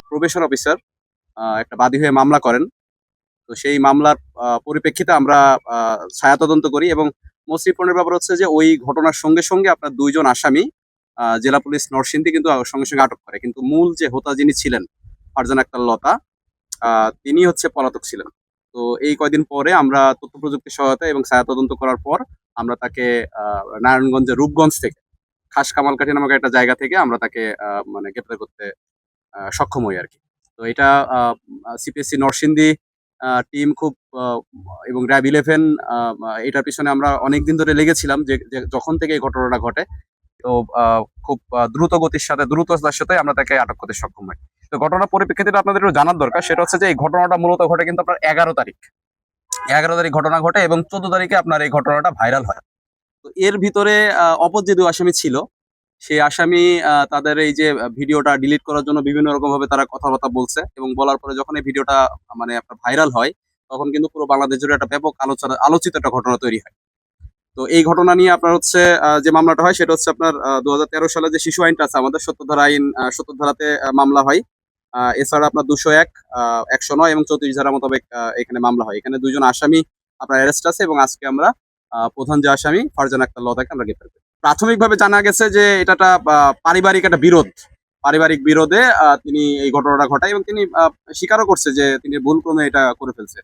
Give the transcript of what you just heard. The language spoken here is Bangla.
প্রবেশন অফিসার একটা বাদী হয়ে মামলা করেন। তো সেই মামলার পরিপ্রেক্ষিতে আমরা ছায়া তদন্ত করি এবং মোস্ট ইম্পর্টেন্ট ব্যাপার হচ্ছে যে ওই ঘটনার সঙ্গে সঙ্গে আপনার ২ জন আসামি জেলা পুলিশ নরসিংদী কিন্তু সঙ্গে, সঙ্গে আটক করে। কিন্তু মূল যে হোতা যিনি ছিলেন ফারজানা আক্তার লতা তিনি হচ্ছে পলাতক ছিলেন। তো এই কয়দিন পরে আমরা তথ্য প্রযুক্তির সহায়তা এবং ছায়া তদন্ত করার পর আমরা তাকে নারায়ণগঞ্জের রূপগঞ্জ থেকে খাস কামালকাঠি নামক একটা জায়গা থেকে আমরা তাকে মানে গ্রেপ্তার করতে সক্ষম হই আরকি। তো এটা সিপিএসসি নরসিংদী টিম খুব এবং র‍্যাব 11 এটার পিছনে আমরা অনেকদিন ধরে লেগেছিলাম যে যখন থেকে এই ঘটনাটা ঘটে। তো খুব দ্রুত গতির সাথে দ্রুততার সাথে আমরা তাকে আটক করতে সক্ষম হই। তো ঘটনার পরিপ্রেক্ষিতে আপনাদের একটু জানার দরকার সেটা হচ্ছে যে এই ঘটনাটা মূলত ঘটে কিন্তু আপনার ১১ তারিখ। ১১ তারিখ ঘটনা ঘটে এবং ১৪ তারিখে আপনার এই ঘটনাটা ভাইরাল হয়। তো এর ভিতরে অপর যে ২ আসামি ছিল, সেই আসামি তাদের এই যে ভিডিওটা ডিলিট করার জন্য বিভিন্ন রকমভাবে তারা কথাবার্তা বলছে এবং বলার পরে যখন এই ভিডিওটা মানে আপনার ভাইরাল হয়, তখন কিন্তু পুরো বাংলাদেশ জুড়ে একটা ব্যাপক আলোচিত একটা ঘটনা তৈরি হয়। তো এই ঘটনা নিয়ে আপনার হচ্ছে যে মামলাটা হয় সেটা হচ্ছে আপনার ২০১৩ সালে যে শিশু আইনটা আছে আমাদের ৭০ ধারা আইন ৭০ ধারাতে মামলা হয়। এছাড়া আপনার ২০১, ১০৯ এবং ৩৪ ধারা মোতাবেক এখানে মামলা হয়। এখানে ২ জন আসামি আপনার অ্যারেস্ট আছে এবং আজকে আমরা প্রধান যে আসামি ফারজানা আক্তার লতাকে আমরা গ্রেপ্তার করি। প্রাথমিকভাবে জানা গেছে যে এটা একটা পারিবারিক একটা বিরোধ। পারিবারিক বিরোধে তিনি এই ঘটনাটা ঘটায় এবং তিনি স্বীকারও করছে যে তিনি ভুলক্রমে এটা করে ফেলছে।